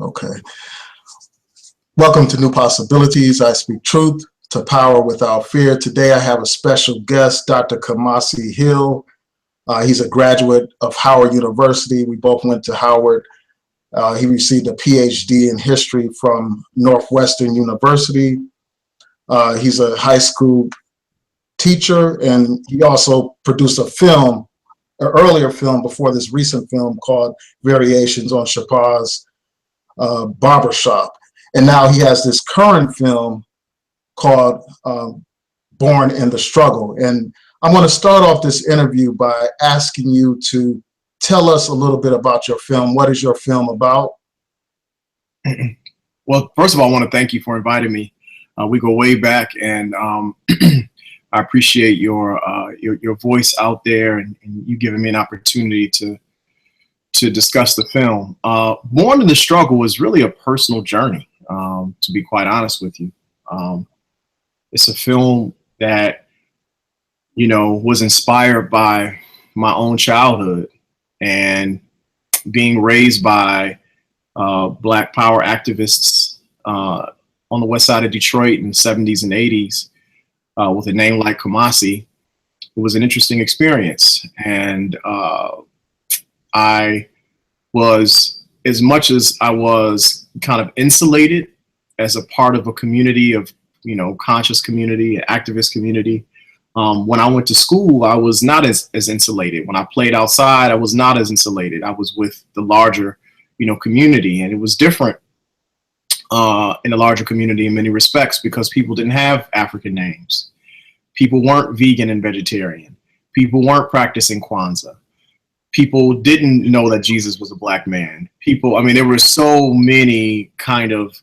Okay. Welcome to New Possibilities. I speak truth to power without fear. Today I have a special guest, Dr. Kamasi Hill. He's a graduate of Howard University. We both went to Howard. He received a PhD in history from Northwestern University. He's a high school teacher, and he also produced a film, an earlier film before this recent film called Variations on Chapaz's Barbershop. And now he has this current film called Born in the Struggle. And I'm going to start off this interview by asking you to tell us a little bit about your film. What is your film about? Well, first of all, I want to thank you for inviting me. We go way back, and I appreciate your voice out there and you giving me an opportunity to discuss the film. Born in the Struggle was really a personal journey, to be quite honest with you. It's a film that, was inspired by my own childhood and being raised by Black power activists on the west side of Detroit in the 70s and 80s with a name like Kamasi. It was an interesting experience. And I was, as much as I was kind of insulated as a part of a community of, conscious community, activist community, when I went to school, I was not as insulated. When I played outside, I was not as insulated. I was with the larger, community, and it was different in the larger community in many respects because people didn't have African names. People weren't vegan and vegetarian. People weren't practicing Kwanzaa. People didn't know that Jesus was a Black man. There were so many kind of,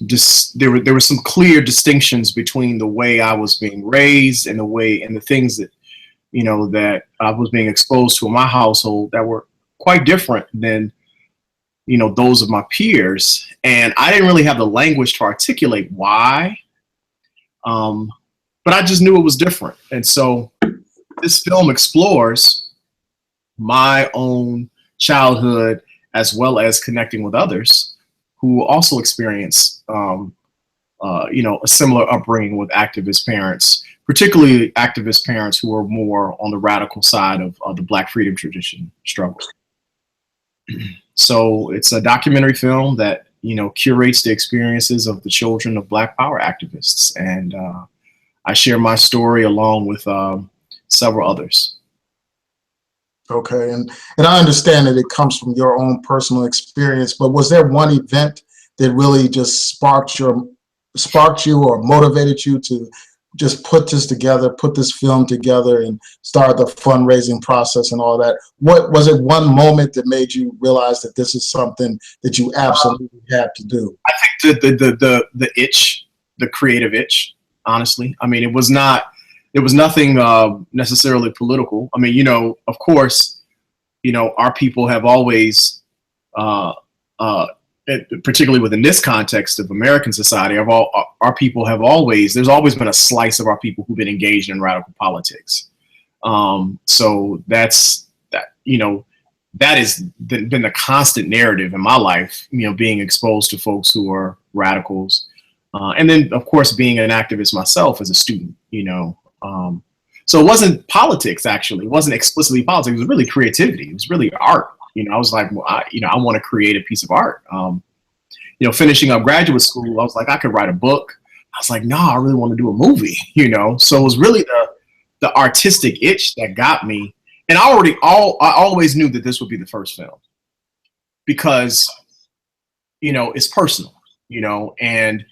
there were some clear distinctions between the way I was being raised and the things that, that I was being exposed to in my household that were quite different than, those of my peers. And I didn't really have the language to articulate why, but I just knew it was different. And so this film explores my own childhood as well as connecting with others who also experience, a similar upbringing with activist parents, particularly activist parents who are more on the radical side of the Black freedom tradition struggle. So it's a documentary film that, curates the experiences of the children of Black power activists. And I share my story along with several others. Okay, and I understand that it comes from your own personal experience, but was there one event that really just sparked you or motivated you to just put this film together and start the fundraising process and all that? What was it, one moment that made you realize that this is something that you absolutely had to do? I think the itch, the creative itch, honestly. It was nothing necessarily political. Of course, our people have always, particularly within this context of American society, our people have always, there's always been a slice of our people who've been engaged in radical politics. So that has been the constant narrative in my life, being exposed to folks who are radicals. And then, of course, being an activist myself as a student, so it wasn't politics, actually. It wasn't explicitly politics. It was really creativity. It was really art. I was like, well, I want to create a piece of art. Finishing up graduate school, I was like, I could write a book. I was like, no, I really want to do a movie, So it was really the artistic itch that got me. And I always knew that this would be the first film because, it's personal, and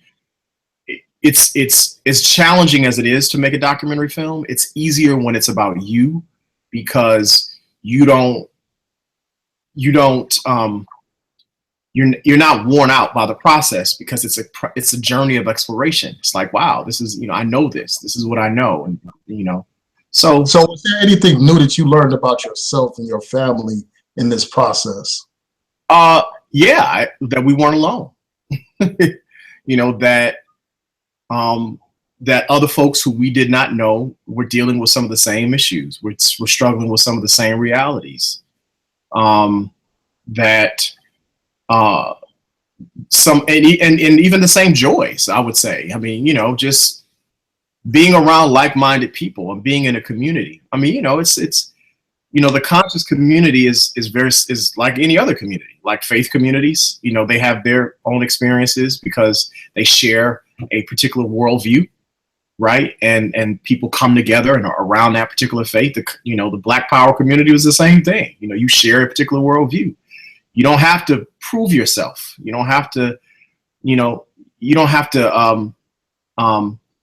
it's as challenging as it is to make a documentary film. It's easier when it's about you because you're not worn out by the process because it's a journey of exploration. It's like, wow, this is, I know this is what I know. And, so was there anything new that you learned about yourself and your family in this process? Yeah, that we weren't alone, that other folks who we did not know were dealing with some of the same issues. We're struggling with some of the same realities. that and even the same joys, I would say. I mean, just being around like-minded people and being in a community. I mean, it's the conscious community is like any other community, like faith communities. They have their own experiences because they share a particular worldview, right? And people come together and are around that particular faith. The Black Power community was the same thing. You share a particular worldview. You don't have to prove yourself. You don't have to,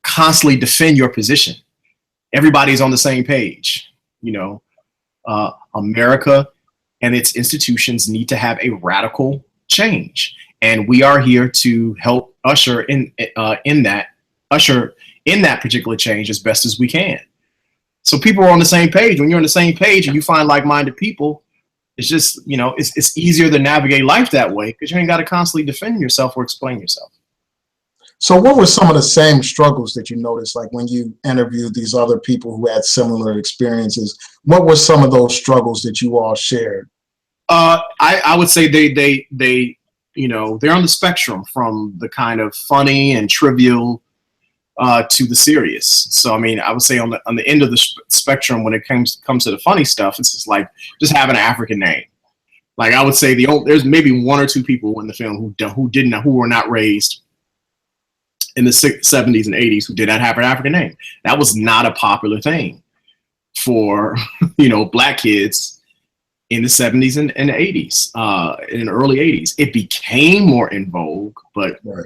constantly defend your position. Everybody's on the same page. America and its institutions need to have a radical change, and we are here to help usher in that particular change as best as we can. So people are on the same page. When you're on the same page and you find like-minded people, it's just, it's easier to navigate life that way because you ain't got to constantly defend yourself or explain yourself. So what were some of the same struggles that you noticed, like when you interviewed these other people who had similar experiences? What were some of those struggles that you all shared? I would say they're on the spectrum from the kind of funny and trivial to the serious. So, I mean, I would say on the end of the spectrum, when it comes to the funny stuff, it's just like just having an African name. Like I would say there's maybe one or two people in the film who were not raised in the 70s and 80s who did not have an African name. That was not a popular thing for, Black kids in the 70s and the 80s, in the early 80s. It became more in vogue, but right.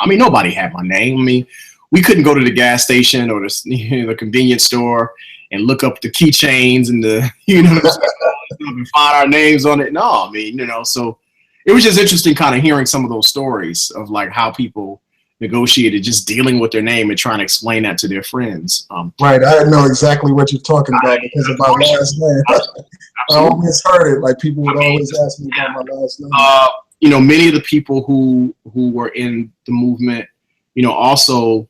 I mean, nobody had my name. I mean, we couldn't go to the gas station or the convenience store and look up the keychains and and find our names on it. No, I mean, so it was just interesting kind of hearing some of those stories of like how people negotiated just dealing with their name and trying to explain that to their friends. Right, I know exactly what you're talking about because of my last name. I always heard it, like people would always ask me about my last name. Many of the people who were in the movement, also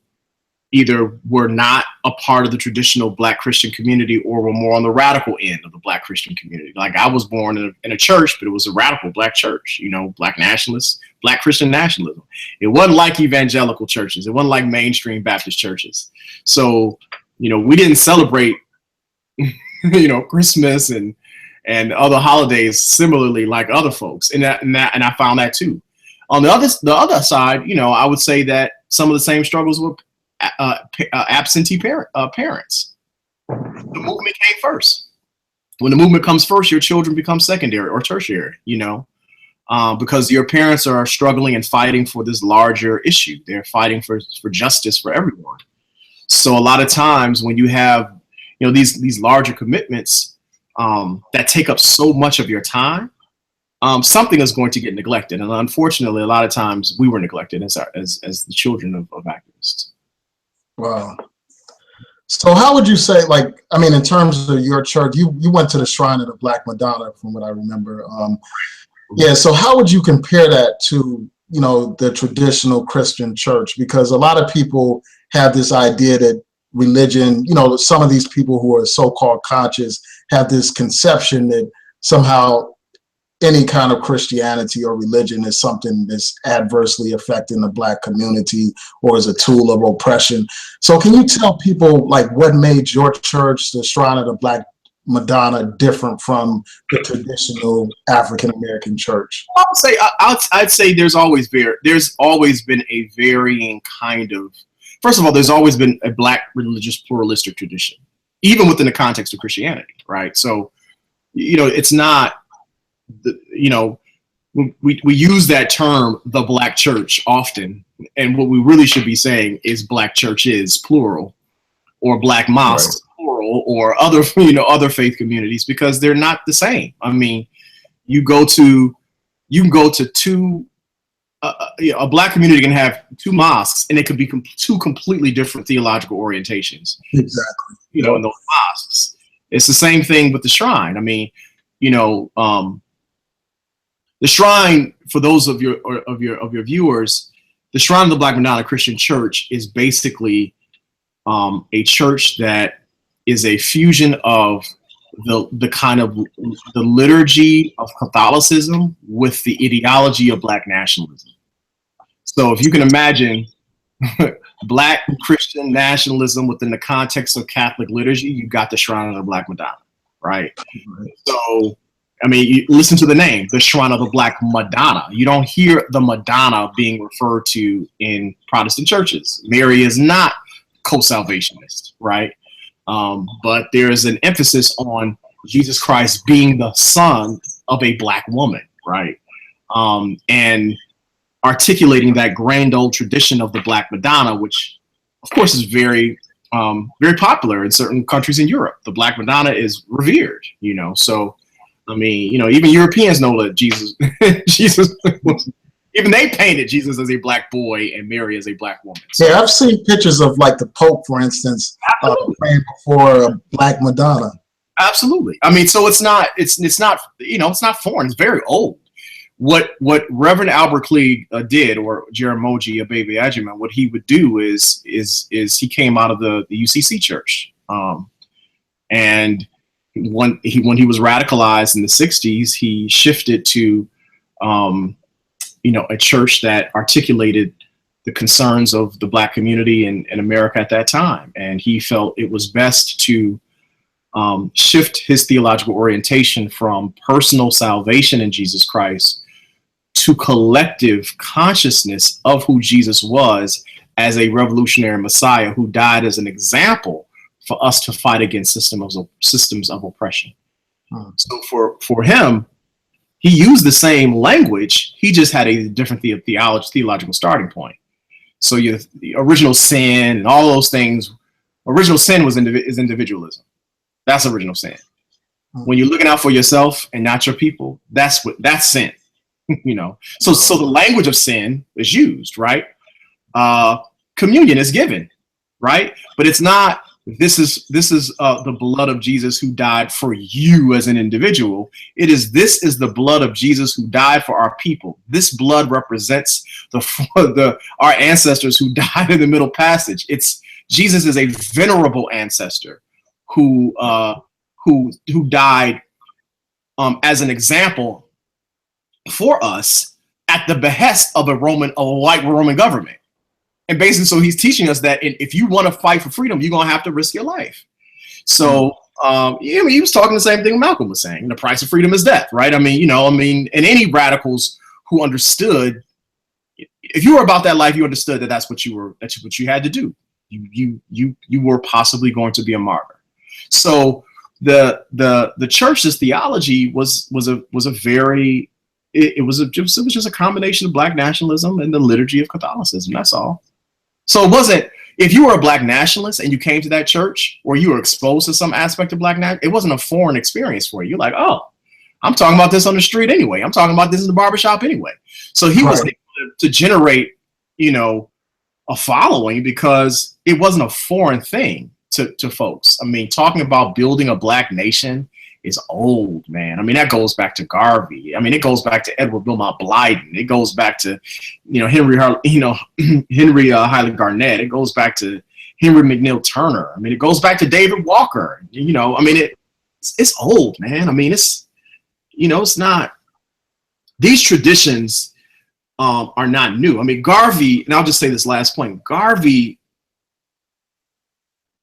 either were not a part of the traditional Black Christian community or were more on the radical end of the Black Christian community. Like I was born in a church, but it was a radical Black church, Black nationalists, Black Christian nationalism. It wasn't like evangelical churches. It wasn't like mainstream Baptist churches. So, we didn't celebrate, Christmas and other holidays similarly like other folks. And I found that too. On the other side, I would say that some of the same struggles with absentee parents. The movement came first. When the movement comes first, your children become secondary or tertiary, because your parents are struggling and fighting for this larger issue. They're fighting for justice for everyone. So a lot of times when you have, these larger commitments that take up so much of your time, something is going to get neglected. And unfortunately, a lot of times we were neglected as the children of activists. Wow. So how would you say, in terms of your church, you went to the Shrine of the Black Madonna, from what I remember. So how would you compare that to, the traditional Christian church? Because a lot of people have this idea that religion, some of these people who are so-called conscious have this conception that somehow any kind of Christianity or religion is something that's adversely affecting the Black community or is a tool of oppression. So can you tell people what made your church, the Shrine of the Black Madonna, different from the traditional African-American church? I'd say there's always been a varying kind of, first of all, there's always been a Black religious pluralistic tradition, even within the context of Christianity, right? So, it's not, we use that term, the Black church, often, and what we really should be saying is Black churches, plural, or Black mosques, right, plural, or other faith communities, because they're not the same. I mean, you can go to two, a Black community can have two mosques, and it could be two completely different theological orientations. Exactly. In those mosques, it's the same thing with the Shrine. I mean, the Shrine, for those of your viewers, the Shrine of the Black Madonna Christian Church is basically a church that is a fusion of the kind of the liturgy of Catholicism with the ideology of Black nationalism. So if you can imagine Black Christian nationalism within the context of Catholic liturgy, you got the Shrine of the Black Madonna, right? So, I mean, you listen to the name, the Shrine of the Black Madonna. You don't hear the Madonna being referred to in Protestant churches. Mary is not co-salvationist, right? But there is an emphasis on Jesus Christ being the son of a Black woman, right? And articulating that grand old tradition of the Black Madonna, which of course is very popular in certain countries in Europe. The Black Madonna is revered, you know. So, I mean, you know, even Europeans know that Jesus was, even they painted Jesus as a Black boy and Mary as a Black woman. So, yeah, I've seen pictures of like the Pope, for instance, praying before a Black Madonna. Absolutely. I mean, so it's not, you know, it's not foreign. It's very old. What Reverend Albert Cleage did, or Jaramogi Abebe Ajiman, what he would do is he came out of the UCC church, and when he was radicalized in the 60s, he shifted to you know, a church that articulated the concerns of the Black community in America at that time, and he felt it was best to shift his theological orientation from personal salvation in Jesus Christ to collective consciousness of who Jesus was as a revolutionary Messiah who died as an example for us to fight against systems of oppression. So for him, he used the same language, he just had a different theological starting point. So the original sin and all those things, original sin is individualism. That's original sin. When you're looking out for yourself and not your people, that's sin. You know, so the language of sin is used, right? Communion is given, right? But it's not, this is the blood of Jesus who died for you as an individual. This is the blood of Jesus who died for our people. This blood represents our ancestors who died in the Middle Passage. Jesus is a venerable ancestor who died as an example for us at the behest of a white Roman government. And basically, so he's teaching us that if you want to fight for freedom, you're going to have to risk your life. So, he was talking the same thing Malcolm was saying. The price of freedom is death, right? I mean, and any radicals who understood, if you were about that life, you understood that that's what you had to do. You were possibly going to be a martyr. So the church's theology was just a combination of Black nationalism and the liturgy of Catholicism. That's all. So it wasn't, if you were a Black nationalist and you came to that church or you were exposed to some aspect of Black nationalism, it wasn't a foreign experience for you. You're like, oh, I'm talking about this on the street anyway. I'm talking about this in the barbershop anyway. So he was able to generate, a following because it wasn't a foreign thing to folks. I mean, talking about building a Black nation is old, man. I mean, that goes back to Garvey. I mean, it goes back to Edward Wilmot Blyden. It goes back to, Henry Highland Garnett. It goes back to Henry McNeill Turner. I mean, it goes back to David Walker. I mean, it's old, man. I mean, it's not, these traditions are not new. I mean, Garvey, and I'll just say this last point, Garvey,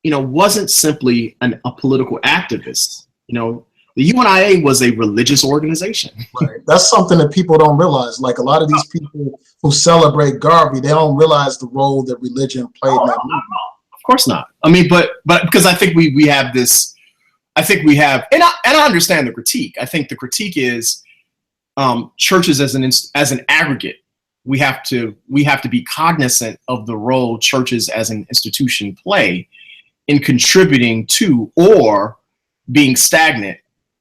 wasn't simply a political activist. The UNIA was a religious organization. Right. That's something that people don't realize. Like a lot of these people who celebrate Garvey, they don't realize the role that religion played in that movement. Of course not. I mean, but because I think we have this, and I understand the critique. I think the critique is churches as an aggregate. We have to be cognizant of the role churches as an institution play in contributing to or being stagnant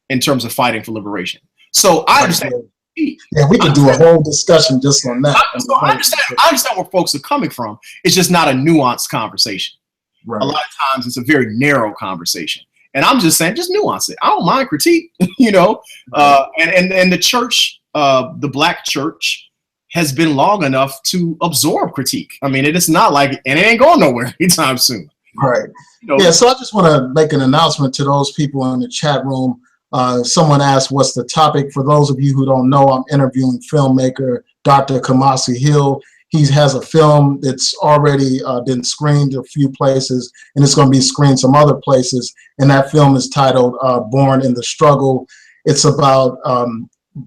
in terms of fighting for liberation. So I understand. Yeah, we could do a whole discussion just on that. I understand where folks are coming from. It's just not a nuanced conversation. Right. A lot of times it's a very narrow conversation. And I'm just saying, just nuance it. I don't mind critique, and the church, the Black church has been long enough to absorb critique. I mean, it is not like, and it ain't going nowhere anytime soon. Right. You know, Yeah, so I just want to make an announcement to those people in the chat room. Someone asked, what's the topic? For those of you who don't know, I'm interviewing filmmaker Dr. Kamasi Hill. He has a film that's already been screened a few places, and it's going to be screened some other places. And that film is titled Born in the Struggle. It's about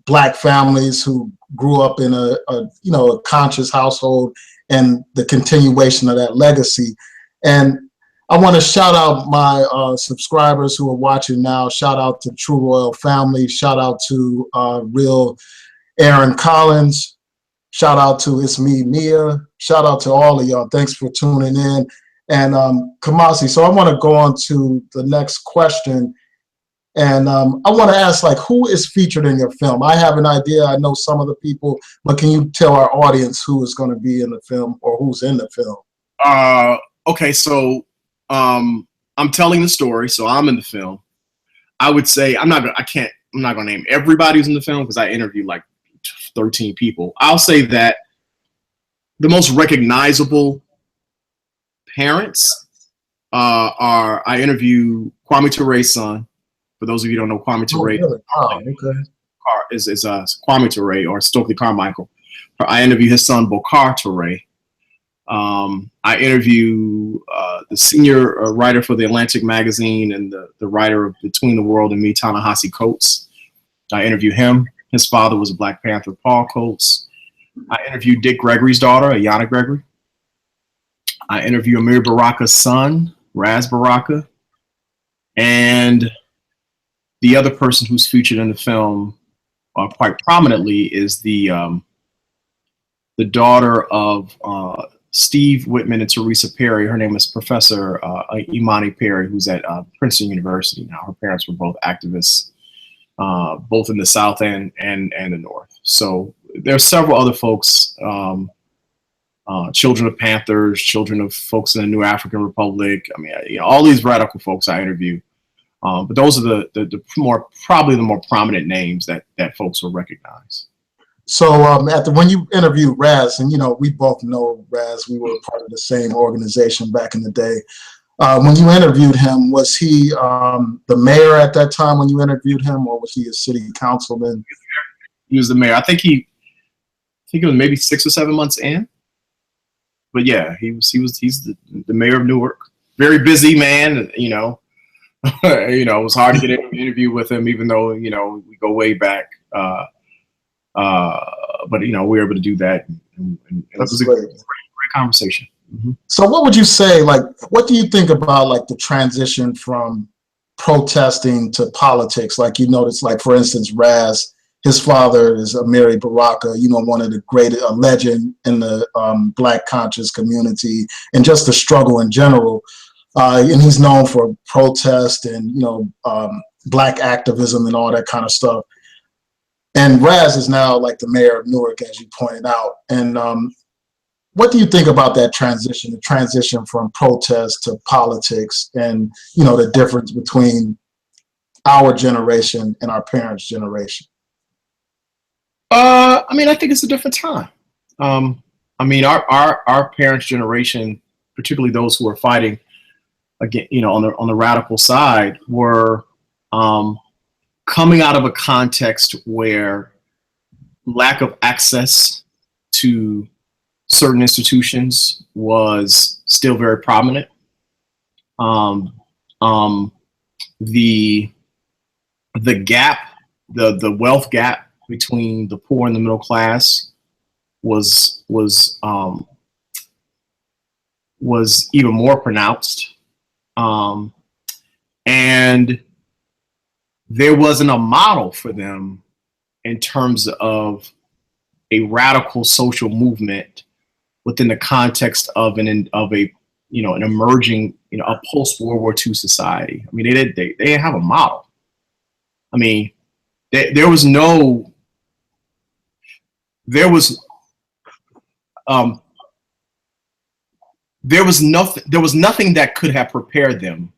Black families who grew up in a conscious household and the continuation of that legacy. And I want to shout out my subscribers who are watching now. Shout out to True Royal Family. Shout out to Real Aaron Collins. Shout out to It's Me, Mia. Shout out to all of y'all. Thanks for tuning in. And Kamasi, so I want to go on to the next question. And I want to ask, like, who is featured in your film? I have an idea. I know some of the people, but can you tell our audience who is going to be in the film or who's in the film? Okay, so I'm telling the story, so I'm in the film. I would say I'm not gonna name everybody who's in the film because I interviewed like 13 people. I'll say that the most recognizable parents are, I interview Kwame Toure's son. For those of you who don't know, Kwame Toure is Kwame Toure or Stokely Carmichael. I interview his son Bokar Toure. I interview the senior writer for the Atlantic magazine and the writer of Between the World and Me, Ta-Nehisi Coates. I interview him. His father was a Black Panther, Paul Coates. I interviewed Dick Gregory's daughter, Ayanna Gregory. I interview Amiri Baraka's son, Ras Baraka. And the other person who's featured in the film quite prominently is the daughter of Steve Whitman and Teresa Perry. Her name is Professor Imani Perry, who's at Princeton University now. Her parents were both activists, both in the South and the North. So there are several other folks, children of Panthers, children of folks in the New African Republic. I mean, all these radical folks I interview. But those are probably the more prominent names that folks will recognize. So when you interviewed Raz, and we both know Raz, we were part of the same organization back in the day. When you interviewed him, was he the mayor at that time when you interviewed him, or was he a city councilman? He was the mayor. I think it was maybe 6 or 7 months in. But yeah, he's the mayor of Newark. Very busy man, it was hard to get an interview with him, even though, we go way back. But we were able to do that, and it was a great conversation. Mm-hmm. So what would you say, what do you think about the transition from protesting to politics? Like, you notice, for instance, Raz, his father is Amiri Baraka, one of the greatest, a legend in the Black conscious community and just the struggle in general. And he's known for protest and, Black activism and all that kind of stuff. And Raz is now the mayor of Newark, as you pointed out. And what do you think about that transition, the transition from protest to politics and, the difference between our generation and our parents' generation? I think it's a different time. Our parents' generation, particularly those who are fighting again, on the radical side, were coming out of a context where lack of access to certain institutions was still very prominent. The gap, the wealth gap between the poor and the middle class was even more pronounced. And there wasn't a model for them in terms of a radical social movement within the context of an emerging, a post-World War II society. They didn't have a model. There was nothing that could have prepared them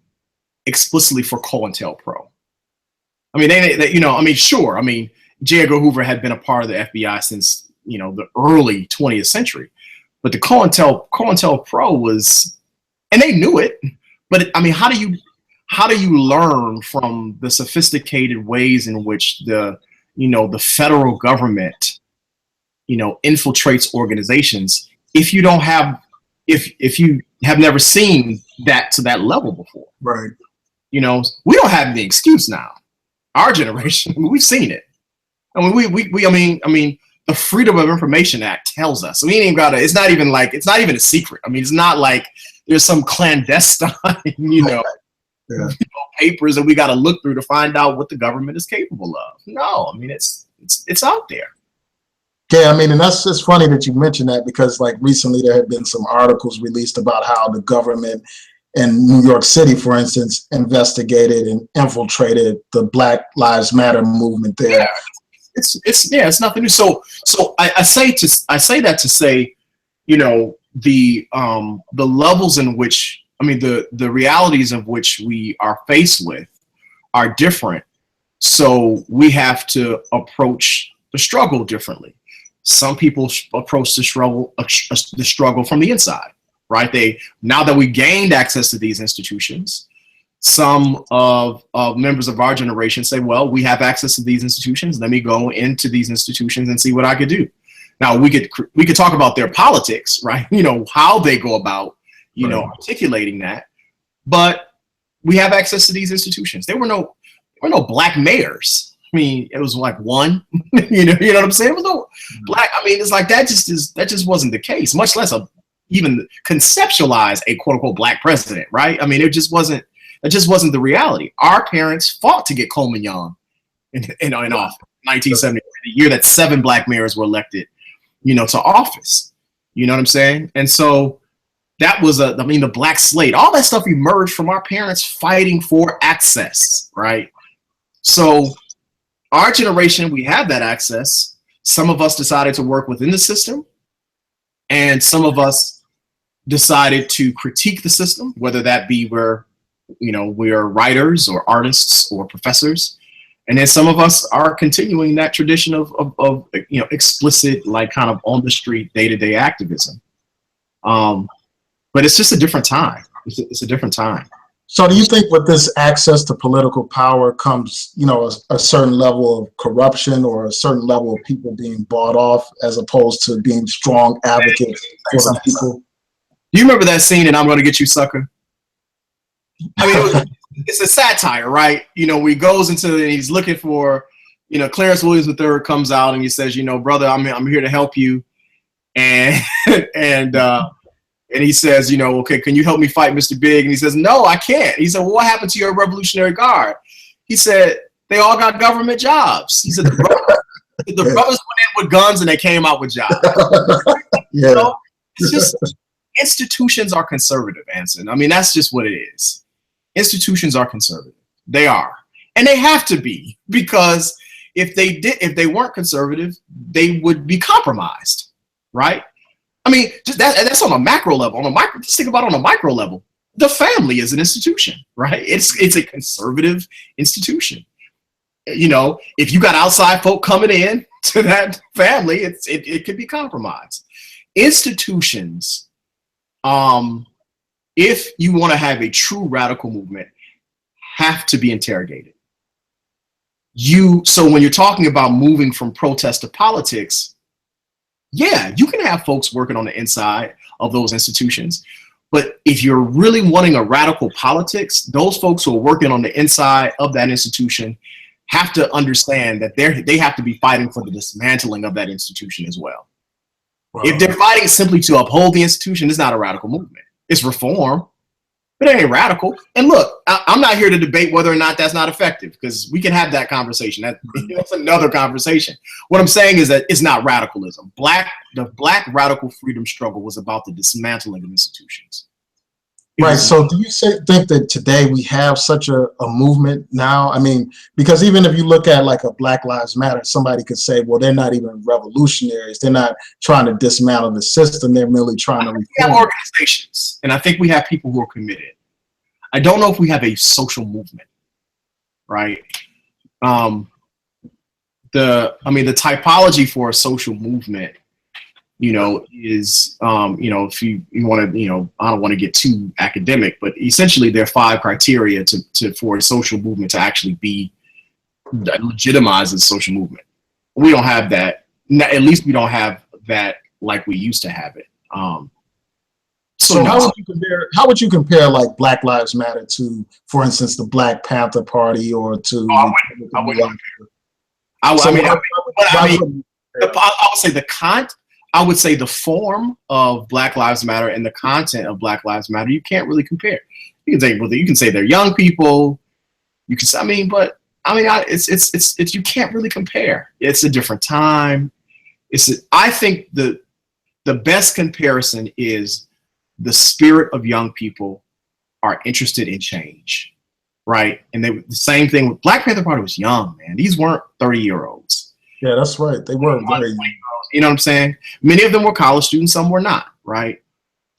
explicitly for COINTELPRO. Sure. J. Edgar Hoover had been a part of the FBI since, the early 20th century, but the COINTELPRO was, and they knew it, but I mean, how do you learn from the sophisticated ways in which the federal government, infiltrates organizations if you don't have, if you have never seen that to that level before? Right. We don't have any excuse now. Our generation, we've seen it. I mean, the Freedom of Information Act tells us. We ain't even gotta. It's not even a secret. I mean, it's not like there's some clandestine, Yeah. papers that we got to look through to find out what the government is capable of. No, I mean, it's out there. Yeah, I mean, and it's funny that you mentioned that, because like recently there have been some articles released about how the government in New York City, for instance, investigated and infiltrated the Black Lives Matter movement there. Yeah. It's nothing new. So I say that to say, the levels in which, I mean, the realities of which we are faced with are different. So we have to approach the struggle differently. Some people approach the struggle from the inside, right? Now that we gained access to these institutions, some of members of our generation say, well, we have access to these institutions. Let me go into these institutions and see what I could do. Now we could talk about their politics, right? How they go about, Right. articulating that, but we have access to these institutions. There were no Black mayors. I mean, it was like one, you know what I'm saying? It was no Black. I mean, it's like that just wasn't the case, much less even conceptualize a quote unquote Black president, right? I mean, that just wasn't the reality. Our parents fought to get Coleman Young in office, 1970, the year that 7 Black mayors were elected, to office. You know what I'm saying? And so that was the Black slate, all that stuff emerged from our parents fighting for access, right? So our generation, we have that access. Some of us decided to work within the system, and some of us decided to critique the system, whether that be we're writers or artists or professors. And then some of us are continuing that tradition of explicit, like kind of on the street, day-to-day activism. But it's just a different time. It's a different time. So do you think with this access to political power comes, a certain level of corruption or a certain level of people being bought off as opposed to being strong advocates for the people? Do you remember that scene in I'm Gonna Get You, Sucker? I mean, it's a satire, right? Where he goes into and he's looking for, Clarence Williams III comes out and he says, brother, I'm here to help you. And and he says, okay, can you help me fight Mr. Big? And he says, no, I can't. He said, well, what happened to your Revolutionary Guard? He said, they all got government jobs. He said, the brothers went in with guns and they came out with jobs. Yeah. It's just, institutions are conservative, Anson. I mean, that's just what it is. Institutions are conservative. They are. And they have to be, because if they weren't conservative, they would be compromised, right? I mean, that's on a macro level. Just think about it on a micro level. The family is an institution, right? It's a conservative institution. If you got outside folk coming in to that family, it could be compromised. Institutions, if you want to have a true radical movement, have to be interrogated. So when you're talking about moving from protest to politics, yeah, you can have folks working on the inside of those institutions. But if you're really wanting a radical politics, those folks who are working on the inside of that institution have to understand that they have to be fighting for the dismantling of that institution as well. Wow. If they're fighting simply to uphold the institution, it's not a radical movement. It's reform, but it ain't radical. And look, I'm not here to debate whether or not that's not effective, because we can have that conversation. That's another conversation. What I'm saying is that it's not radicalism. The Black radical freedom struggle was about the dismantling of institutions. Right. So do you think that today we have such a movement now? I mean, because even if you look at like a Black Lives Matter, somebody could say, well, they're not even revolutionaries. They're not trying to dismantle the system. They're merely trying to reform. We have organizations, and I think we have people who are committed. I don't know if we have a social movement, right? The typology for a social movement is, if you want to, I don't want to get too academic, but essentially there are 5 criteria for a social movement to actually be legitimized as a social movement. We don't have that. At least we don't have that like we used to have it. So how would you compare like Black Lives Matter to, for instance, the Black Panther Party, or to? I would say the form of Black Lives Matter and the content of Black Lives Matter, you can't really compare. You can say they're young people. You can say, it's you can't really compare. It's a different time. I think the best comparison is the spirit of young people are interested in change, right? And the same thing with Black Panther Party was young, man. These weren't 30-year-olds. Yeah, that's right. They were very young. You know what I'm saying? Many of them were college students, some were not, right?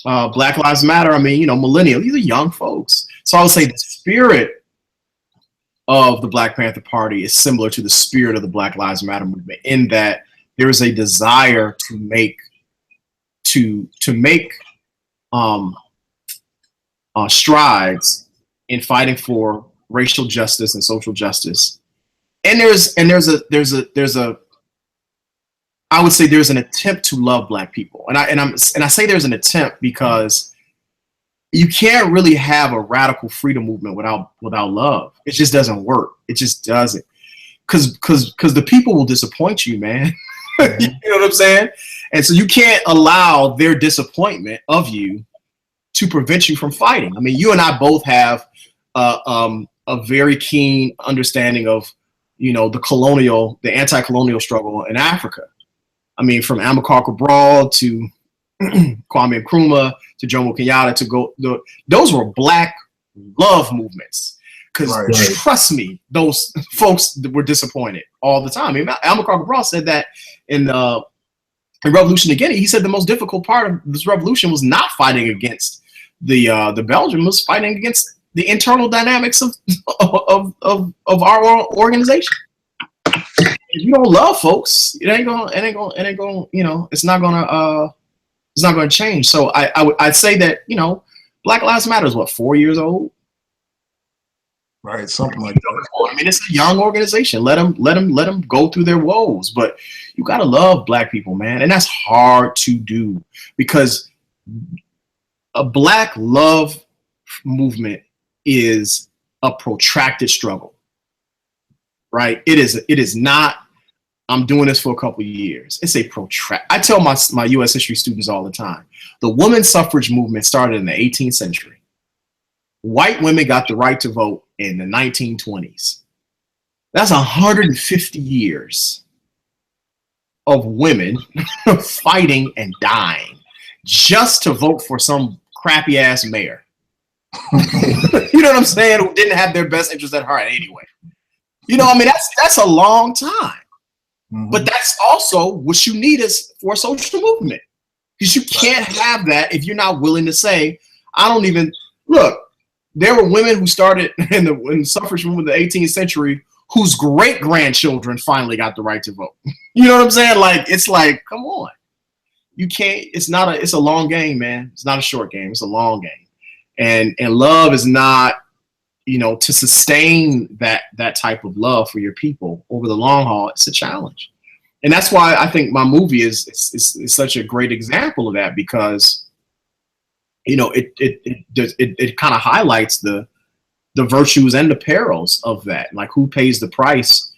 Black Lives Matter, millennial, these are young folks. So I would say the spirit of the Black Panther Party is similar to the spirit of the Black Lives Matter movement, in that there is a desire to make strides in fighting for racial justice and social justice. And I would say there's an attempt to love Black people. And I say there's an attempt because you can't really have a radical freedom movement without love. It just doesn't work. It just doesn't. Cause the people will disappoint you, man. You know what I'm saying? And so you can't allow their disappointment of you to prevent you from fighting. You and I both have a very keen understanding of, the anti-colonial struggle in Africa. From Amilcar Cabral to Kwame Nkrumah to Jomo Kenyatta those were Black love movements. Because trust me, those folks were disappointed all the time. Amilcar Cabral said that in Revolution in Guinea. He said the most difficult part of this revolution was not fighting against the Belgians, was fighting against the internal dynamics of our organization. If you don't love folks, it's not gonna change. So I'd say that, Black Lives Matter is what, 4 years old? Right, something like that. It's a young organization. Let them go through their woes, but you gotta love Black people, man, and that's hard to do because a Black love movement is a protracted struggle, right? It is not. I'm doing this for a couple of years. It's a I tell my U.S. history students all the time. The women's suffrage movement started in the 18th century. White women got the right to vote in the 1920s. That's 150 years of women fighting and dying just to vote for some crappy ass mayor. You know what I'm saying? Who didn't have their best interest at heart anyway. That's a long time. Mm-hmm. But that's also what you need is for a social movement. Because you can't have that if you're not willing to say, look, there were women who started in the suffrage movement in the 18th century whose great-grandchildren finally got the right to vote. You know what I'm saying? It's like, come on. You can't, it's a long game, man. It's not a short game. It's a long game. And love is not, to sustain that type of love for your people over the long haul, it's a challenge. And that's why I think my movie is such a great example of that, because it kind of highlights the virtues and the perils of that. Like, who pays the price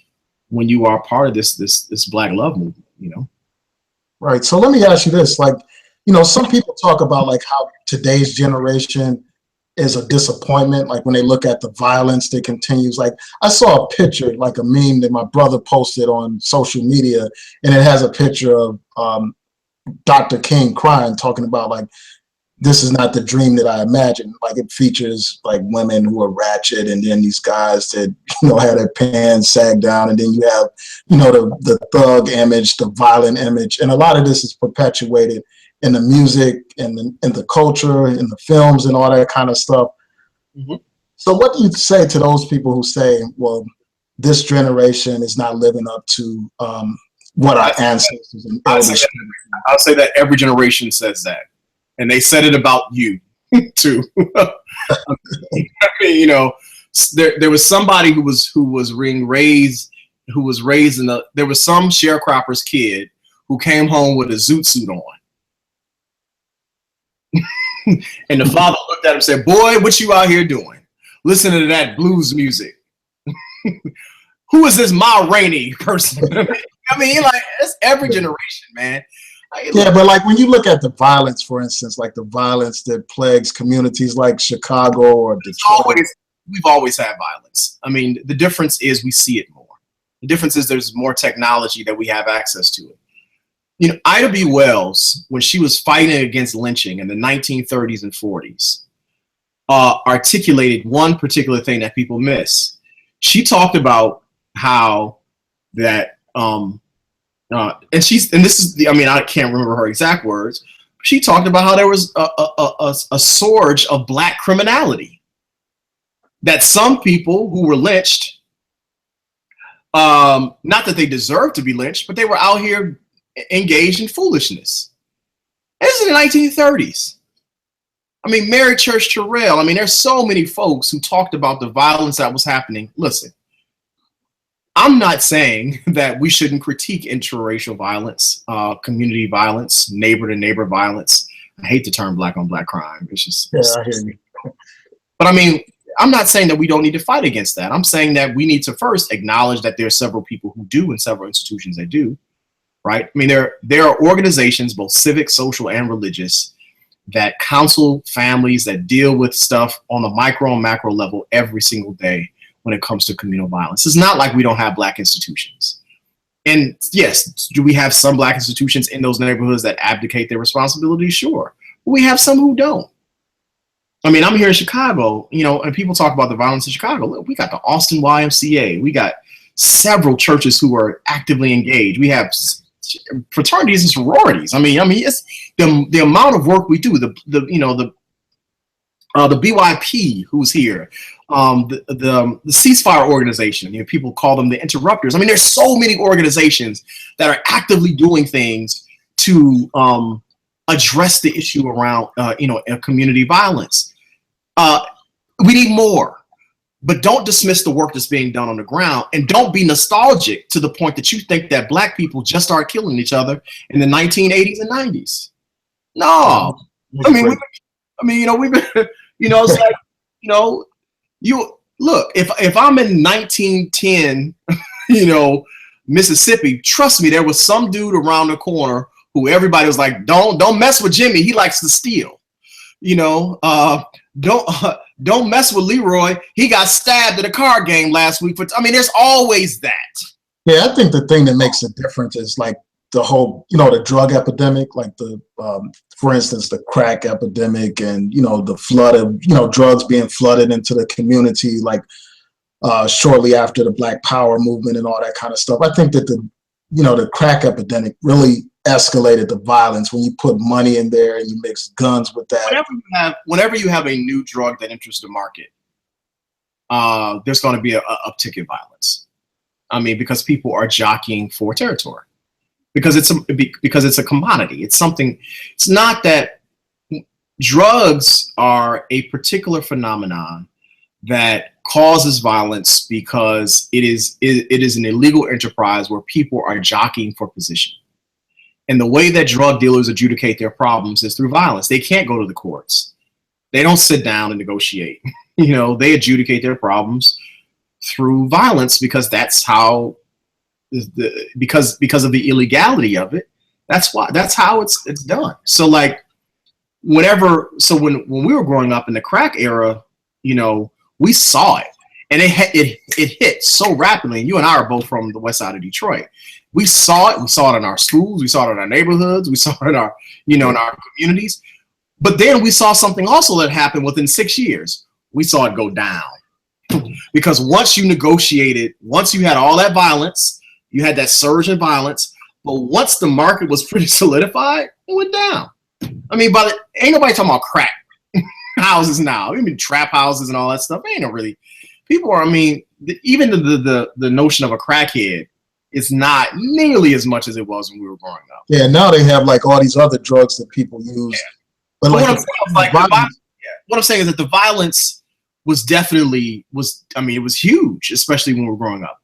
when you are part of this Black love movement, Right. So let me ask you this, some people talk about how today's generation is a disappointment. Like when they look at the violence that continues, I saw a picture, a meme that my brother posted on social media, and it has a picture of Dr. King crying, talking about this is not the dream that I imagined. It features women who are ratchet, and then these guys that, have their pants sagged down. And then you have, the thug image, the violent image. And a lot of this is perpetuated in the music and in the culture, in the films and all that kind of stuff. Mm-hmm. So what do you say to those people who say, well, this generation is not living up to what our ancestors and elders. I'll say that every generation says that, and they said it about you too. I mean, you know, there was somebody who was raised in the. There was some sharecropper's kid who came home with a zoot suit on. And the father looked at him and said, "Boy, what you out here doing? Listening to that blues music. Who is this Ma Rainey person?" I mean, like, it's every generation, man. Yeah, but like when you look at the violence, for instance, like the violence that plagues communities like Chicago or Detroit. We've always had violence. I mean, the difference is we see it more. The difference is there's more technology that we have access to it. You know, Ida B. Wells, when she was fighting against lynching in the 1930s and 40s, articulated one particular thing that people miss. She talked about how that, and this is, I mean, I can't remember her exact words. She talked about how there was a surge of Black criminality, that some people who were lynched, not that they deserved to be lynched, but they were out here engaged in foolishness. This is in the 1930s. I mean, Mary Church Terrell. I mean, there's so many folks who talked about the violence that was happening. Listen, I'm not saying that we shouldn't critique interracial violence, community violence, neighbor to neighbor violence. I hate the term Black on Black crime. It's just, yeah, I hear you. But I mean, I'm not saying that we don't need to fight against that. I'm saying that we need to first acknowledge that there are several people who do and several institutions that do. Right? I mean, there are organizations, both civic, social, and religious, that counsel families, that deal with stuff on the micro and macro level every single day when it comes to communal violence. It's not like we don't have Black institutions. And yes, do we have some Black institutions in those neighborhoods that abdicate their responsibilities? Sure. But we have some who don't. I mean, I'm here in Chicago, you know, and people talk about the violence in Chicago. Look, we got the Austin YMCA. We got several churches who are actively engaged. We have fraternities and sororities. I mean, it's the amount of work we do. The BYP who's here, the ceasefire organization. You know, people call them the interrupters. I mean, there's so many organizations that are actively doing things to address the issue around community violence. We need more. But don't dismiss the work that's being done on the ground, and don't be nostalgic to the point that you think that Black people just started killing each other in the 1980s and 90s. No, I mean, we've been, you know, it's like, you know, you look, if I'm in 1910, you know, Mississippi, trust me, there was some dude around the corner who everybody was like, don't mess with Jimmy. He likes to steal, you know, don't mess with Leroy. He got stabbed at a card game last week. I mean, there's always that. Yeah, I think the thing that makes a difference is like the whole, you know, the drug epidemic, like for instance, the crack epidemic, and, you know, the flood of, you know, drugs being flooded into the community, like shortly after the Black Power movement and all that kind of stuff. I think that the crack epidemic really escalated the violence when you put money in there and you mix guns with that. Whenever you have a new drug that enters the market, there's going to be an uptick in violence. I mean, because people are jockeying for territory, because it's a commodity. It's something. It's not that drugs are a particular phenomenon that causes violence because it is an illegal enterprise where people are jockeying for position. And the way that drug dealers adjudicate their problems is through violence. They can't go to the courts. They don't sit down and negotiate. You know, they adjudicate their problems through violence because that's how, because of the illegality of it. That's how it's done. So like when we were growing up in the crack era, you know, we saw it, and it hit so rapidly. And you and I are both from the west side of Detroit. We saw it. We saw it in our schools. We saw it in our neighborhoods. We saw it in our, you know, in our communities. But then we saw something also that happened within 6 years. We saw it go down, because once you negotiated, once you had all that violence, you had that surge in violence. But once the market was pretty solidified, it went down. I mean, ain't nobody talking about crack houses now. I mean, trap houses and all that stuff. Ain't no really. People are. I mean, even the notion of a crackhead it's not nearly as much as it was when we were growing up. Yeah, now they have like all these other drugs that people use. Yeah. But like, what I'm saying is that the violence was definitely it was huge, especially when we were growing up.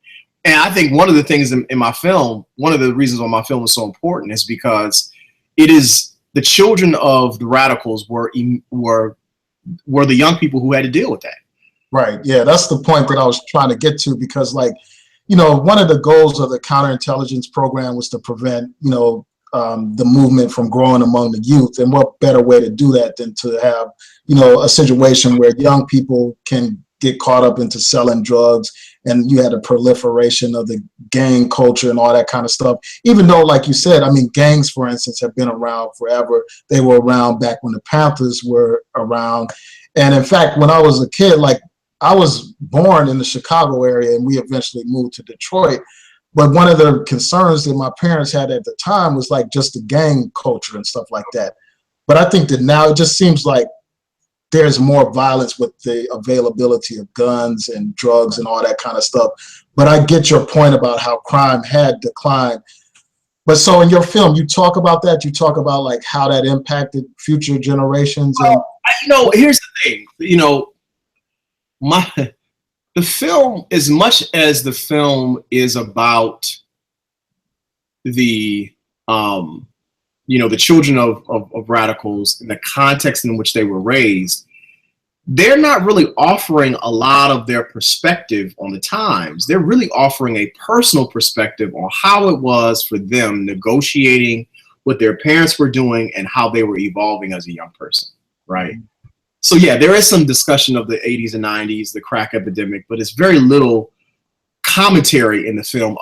And I think one of the things in my film, one of the reasons why my film was so important is because it is the children of the radicals were the young people who had to deal with that. Right. Yeah, that's the point that I was trying to get to, because like, one of the goals of the counterintelligence program was to prevent, the movement from growing among the youth. And what better way to do that than to have, a situation where young people can get caught up into selling drugs, and you had a proliferation of the gang culture and all that kind of stuff. Even though, like you said, I mean, gangs, for instance, have been around forever. They were around back when the Panthers were around. And in fact, when I was a kid, like, I was born in the Chicago area and we eventually moved to Detroit. But one of the concerns that my parents had at the time was like just the gang culture and stuff like that. But I think that now it just seems like there's more violence with the availability of guns and drugs and all that kind of stuff. But I get your point about how crime had declined. But so in your film, you talk about that. You talk about like how that impacted future generations. And here's the thing. The film, as much as the film is about the the children of radicals and the context in which they were raised, they're not really offering a lot of their perspective on the times. They're really offering a personal perspective on how it was for them negotiating what their parents were doing and how they were evolving as a young person, right? So yeah, there is some discussion of the 80s and 90s, the crack epidemic, but it's very little commentary in the film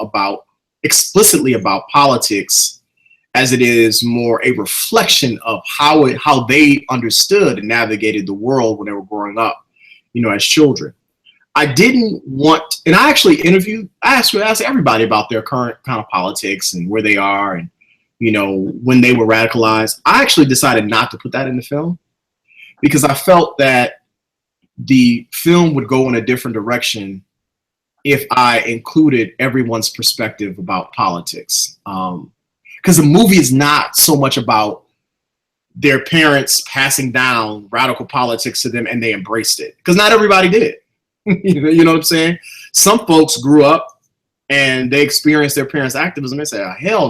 explicitly about politics, as it is more a reflection of how they understood and navigated the world when they were growing up, as children. I didn't want, and I actually asked everybody about their current kind of politics and where they are and, when they were radicalized. I actually decided not to put that in the film, because I felt that the film would go in a different direction if I included everyone's perspective about politics. Because the movie is not so much about their parents passing down radical politics to them and they embraced it. Because not everybody did. You know what I'm saying? Some folks grew up and they experienced their parents' activism. They say, oh, hell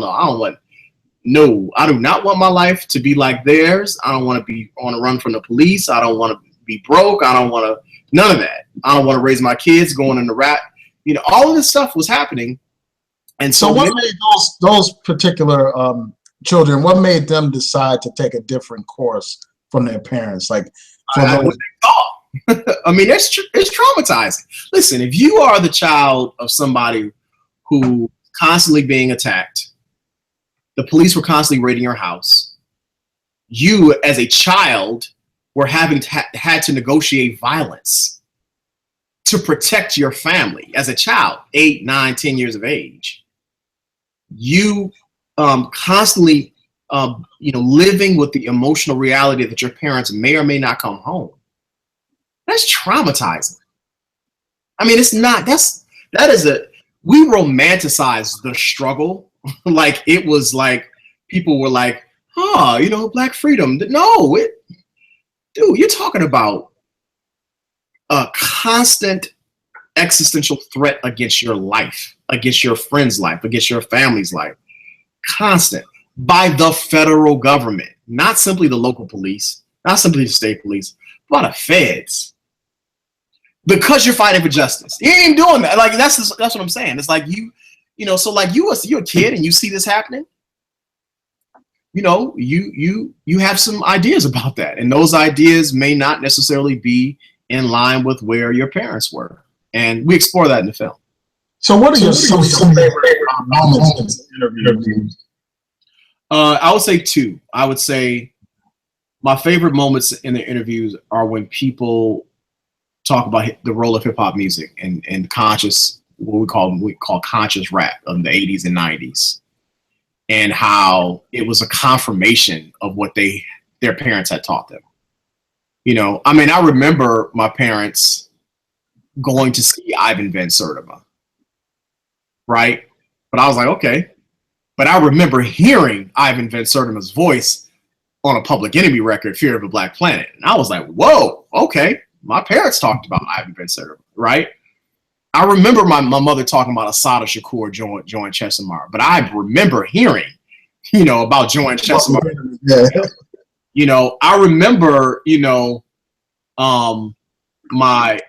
no, I do not want my life to be like theirs. I don't want to on a run from the police. I don't want to be broke. I don't want to, none of that. I don't want to raise my kids going into rap. All of this stuff was happening. And so what made those particular children, what made them decide to take a different course from their parents? Like, what they thought. I mean, it's traumatizing. Listen, if you are the child of somebody who constantly being attacked, the police were constantly raiding your house, you as a child were having had to negotiate violence to protect your family as a child, 8, 9, 10 years of age. You constantly, living with the emotional reality that your parents may or may not come home. That's traumatizing. I mean, we romanticize the struggle. Like it was like people were like, Black freedom. No, dude, you're talking about a constant existential threat against your life, against your friend's life, against your family's life. Constant, by the federal government, not simply the local police, not simply the state police, but the feds. Because you're fighting for justice. You ain't doing that. Like that's what I'm saying. It's like so like you're a kid and you see this happening. You have some ideas about that, and those ideas may not necessarily be in line with where your parents were, and we explore that in the film. So what are some favorite moments in the interviews? I would say 2. I would say my favorite moments in the interviews are when people talk about the role of hip hop music and conscious, what we call conscious rap of the 80s and 90s, and how it was a confirmation of what their parents had taught them. I mean, I remember my parents going to see Ivan Van Sertima, right? But I was like, okay. But I remember hearing Ivan Van Sertima's voice on a Public Enemy record, Fear of a Black Planet. And I was like, whoa, okay. My parents talked about Ivan Van Sertima, right? I remember my mother talking about Asada Shakur, Joan Chesimard, but I remember hearing, about Joan Chesimard. Yeah. I remember, my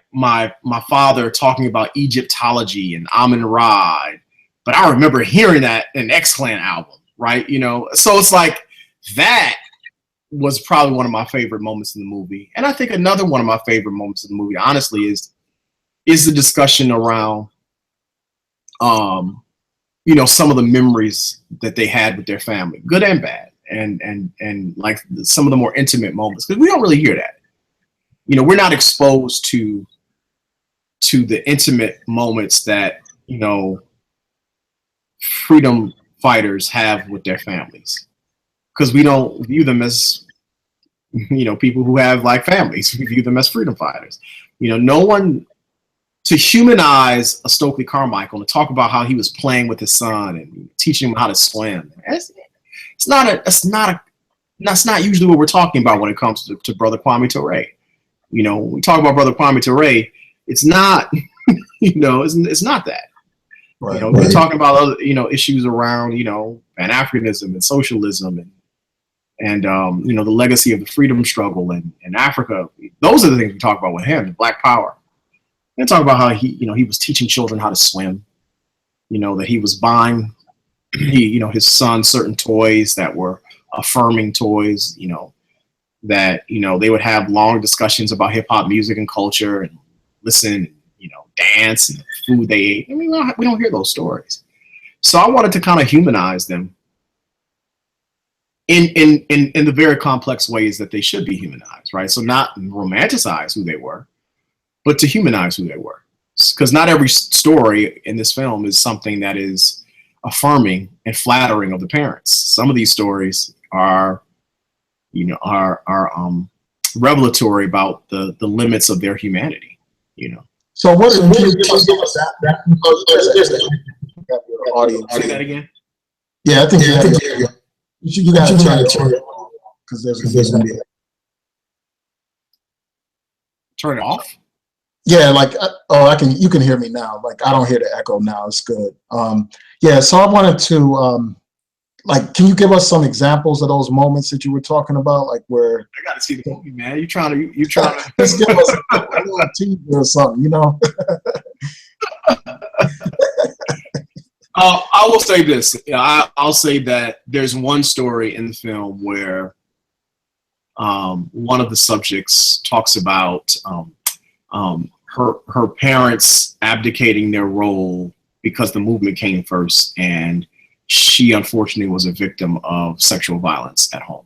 father talking about Egyptology and Amun Ra, but I remember hearing that in X-Clan album, right? So it's like that was probably one of my favorite moments in the movie. And I think another one of my favorite moments in the movie, honestly, is the discussion around, some of the memories that they had with their family, good and bad, and like some of the more intimate moments, because we don't really hear that. We're not exposed to the intimate moments that, freedom fighters have with their families, because we don't view them as, people who have like families. We view them as freedom fighters. No one, to humanize a Stokely Carmichael and talk about how he was playing with his son and teaching him how to swim. That's not usually what we're talking about when it comes to Brother Kwame Ture. When we talk about Brother Kwame Ture, it's not, it's not that. Right, we're talking about other, issues around, Pan-Africanism and socialism and the legacy of the freedom struggle in Africa. Those are the things we talk about with him, Black Power. And talk about how he was teaching children how to swim, that he was buying, his son certain toys that were affirming toys, that, they would have long discussions about hip hop music and culture and listen, dance and the food they ate. I mean, we don't hear those stories. So I wanted to kind of humanize them in the very complex ways that they should be humanized, right? So not romanticize who they were, but to humanize who they were. Because not every story in this film is something that is affirming and flattering of the parents. Some of these stories are revelatory about the limits of their humanity, So what is that? Audience. Say that again? Yeah, I think you got to turn it because there's going to be. Turn it off? Yeah, like you can hear me now. Like I don't hear the echo now. It's good. Yeah, so I wanted to can you give us some examples of those moments that you were talking about, like where I got to see the movie, man. You trying to just give us a little teaser or something, I will say this. I'll say that there's one story in the film where one of the subjects talks about her parents abdicating their role because the movement came first, and she unfortunately was a victim of sexual violence at home.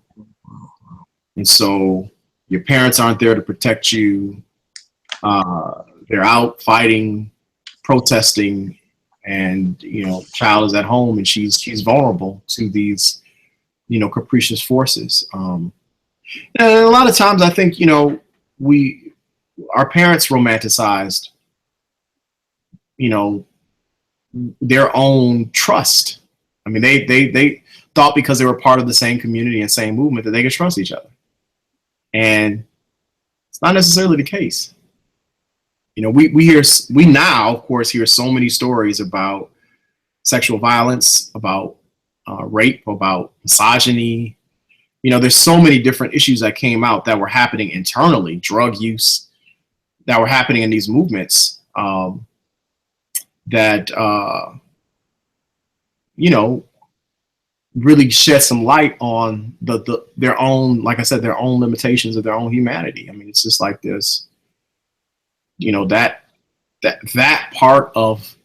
And so your parents aren't there to protect you. They're out fighting, protesting, and child is at home and she's vulnerable to these capricious forces. And a lot of times I think our parents romanticized their own trust. I mean, they thought because they were part of the same community and same movement that they could trust each other, and it's not necessarily the case. We now, of course, hear so many stories about sexual violence, about rape, about misogyny. There's so many different issues that came out that were happening internally, drug use, that were happening in these movements that really shed some light on their own, like I said, their own limitations of their own humanity. I mean, it's just like this, that part of,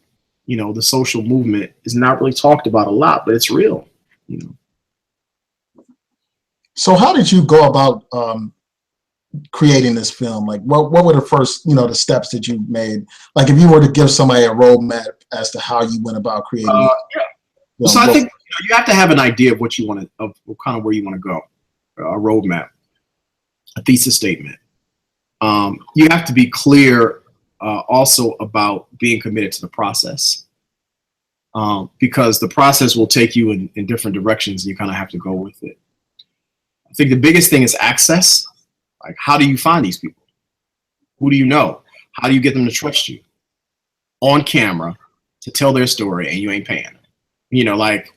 the social movement is not really talked about a lot, but it's real, So how did you go about creating this film? Like what were the first, the steps that you made? Like if you were to give somebody a roadmap as to how you went about creating so I think you have to have an idea of what you want to, of kind of where you want to go, a roadmap, a thesis statement. You have to be clear also about being committed to the process. because the process will take you in different directions. And you kind of have to go with it. I think the biggest thing is access. Like, how do you find these people? Who do you know? How do you get them to trust you on camera to tell their story and you ain't paying them? You know, like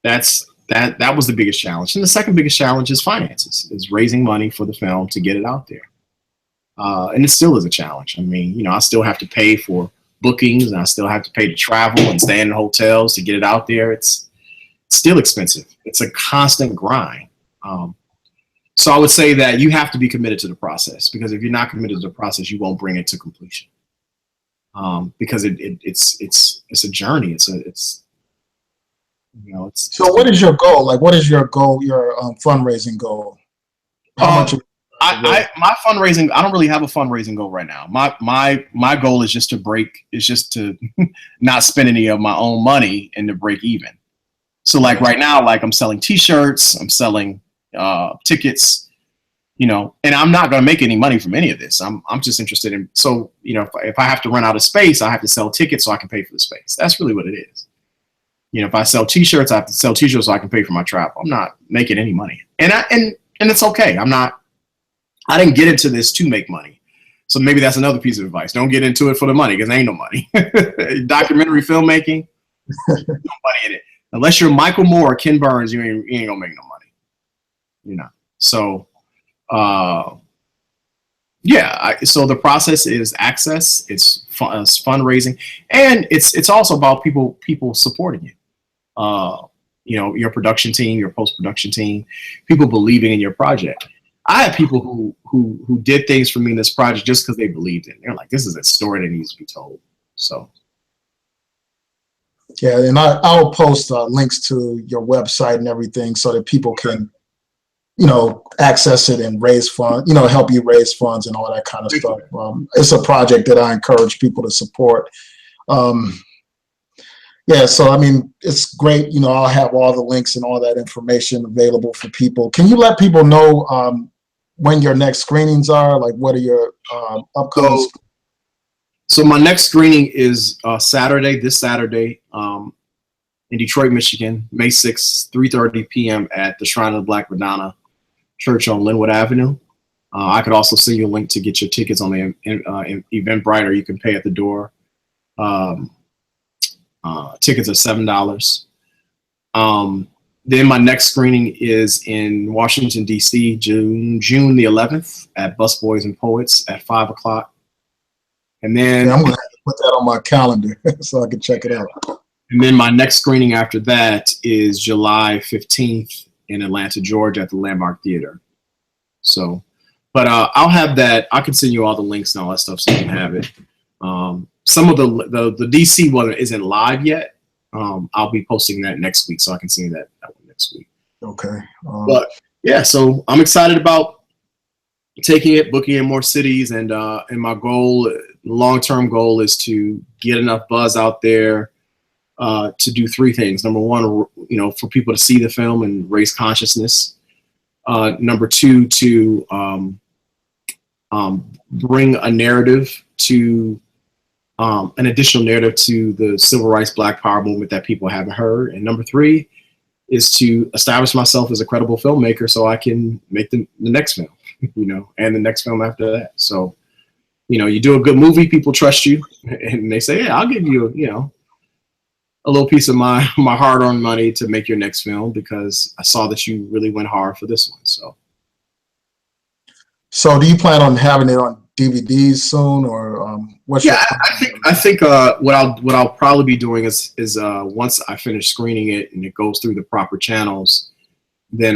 that was the biggest challenge. And the second biggest challenge is finances, is raising money for the film to get it out there. And it still is a challenge. I mean, you know, I still have to pay for bookings, and I still have to pay to travel and stay in hotels to get it out there. It's still expensive. It's a constant grind. So I would say that you have to be committed to the process, because if you're not committed to the process, you won't bring it to completion. Because it's a journey. It's you know, So what is your goal? Like, what is your goal, your fundraising goal? How much? My fundraising, I don't really have a fundraising goal right now. My goal is just to not spend any of my own money and to break even. So like right now, like I'm selling t-shirts, I'm selling tickets, you know, and I'm not going to make any money from any of this. I'm just interested in, so, you know, if I have to rent out a space, I have to sell tickets so I can pay for the space. That's really what it is. You know, if I sell t-shirts, I have to sell t-shirts so I can pay for my travel. I'm not making any money, and it's okay. I didn't get into this to make money. So maybe that's another piece of advice. Don't get into it for the money, because there ain't no money. Documentary filmmaking, no money in it. Unless you're Michael Moore or Ken Burns, you ain't gonna make no money. You know. So so the process is access, it's fundraising, and it's also about people supporting you. You know, your production team, your post-production team, people believing in your project. I have people who did things for me in this project just because they believed in it. They're like, this is a story that needs to be told. So. Yeah, and I'll post links to your website and everything so that people can, you know, access it and raise funds, you know, help you raise funds and all that kind of stuff. It's a project that I encourage people to support. Yeah, so I mean, it's great. You know, I'll have all the links and all that information available for people. Can you let people know when your next screenings are? Like, what are your upcoming? So my next screening is this Saturday in Detroit, Michigan, May 6th, 3:30 p.m. at the Shrine of the Black Madonna Church on Linwood Avenue. I could also send you a link to get your tickets on the Eventbrite, or you can pay at the door. Tickets are $7. Then my next screening is in Washington, D.C., June the 11th at Busboys and Poets at 5 o'clock. And then I'm going to have to put that on my calendar so I can check it out. And then my next screening after that is July 15th in Atlanta, Georgia at the Landmark Theater. So, but I'll have that. I can send you all the links and all that stuff so you can have it. Some of the DC one isn't live yet. I'll be posting that next week, so I can send you that one next week. Okay. But yeah, so I'm excited about taking it, booking in more cities, and my goal, long-term goal, is to get enough buzz out there to do three things. Number one, you know, for people to see the film and raise consciousness. Number two, to bring a narrative to an additional narrative to the civil rights Black Power movement that people haven't heard. And number three is to establish myself as a credible filmmaker so I can make the next film, you know, and the next film after that. So, you know, you do a good movie, people trust you, and they say, yeah, I'll give you, you know, a little piece of my hard-earned money to make your next film, because I saw that you really went hard for this one. So do you plan on having it on DVDs soon, or what's your I think what I'll probably be doing is once I finish screening it and it goes through the proper channels, then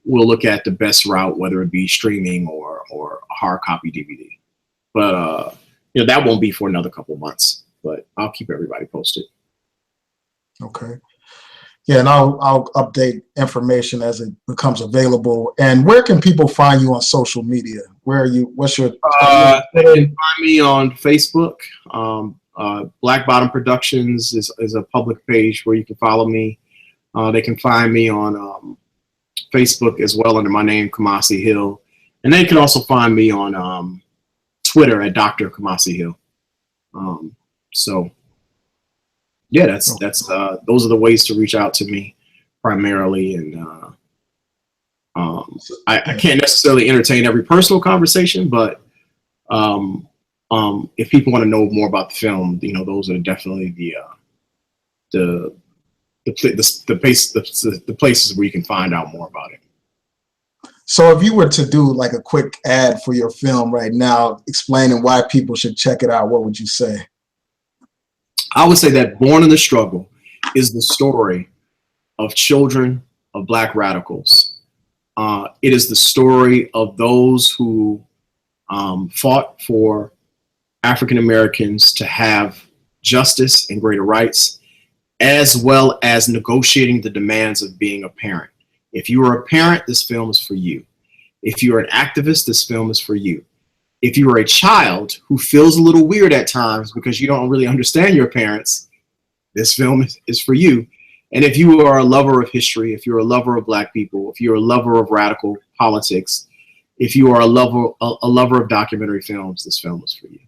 we'll look at the best route, whether it be streaming or a hard copy DVD. But you know, that won't be for another couple of months, but I'll keep everybody posted. Okay. Yeah, and I'll update information as it becomes available. And where can people find you on social media? Where are you? What's your? They can find me on Facebook. Black Bottom Productions is a public page where you can follow me. They can find me on Facebook as well under my name, Kamasi Hill, and they can also find me on Twitter at Dr. Kamasi Hill. So yeah, that's those are the ways to reach out to me primarily. And I can't necessarily entertain every personal conversation, but if people want to know more about the film, you know, those are definitely the places where you can find out more about it. So if you were to do like a quick ad for your film right now, explaining why people should check it out, what would you say? I would say that Born in the Struggle is the story of children of Black radicals. It is the story of those who fought for African Americans to have justice and greater rights, as well as negotiating the demands of being a parent. If you are a parent, this film is for you. If you're an activist, this film is for you. If you are a child who feels a little weird at times because you don't really understand your parents, this film is for you. And if you are a lover of history, if you're a lover of Black people, if you're a lover of radical politics, if you are a lover of documentary films, this film is for you.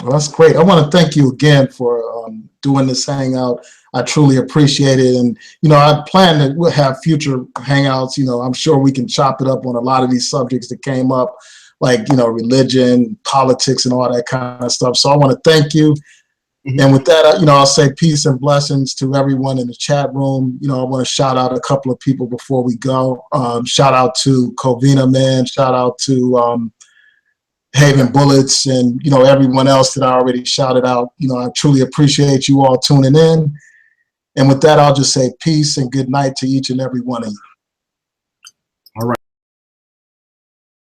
Well, that's great. I want to thank you again for doing this hangout. I truly appreciate it. And, you know, I plan that we'll have future hangouts. You know, I'm sure we can chop it up on a lot of these subjects that came up, like, you know, religion, politics, and all that kind of stuff. So I want to thank you. Mm-hmm. And with that, you know, I'll say peace and blessings to everyone in the chat room. You know, I want to shout out a couple of people before we go. Shout out to Covina Man. Shout out to Haven Bullets, and, you know, everyone else that I already shouted out. You know, I truly appreciate you all tuning in. And with that, I'll just say peace and good night to each and every one of you.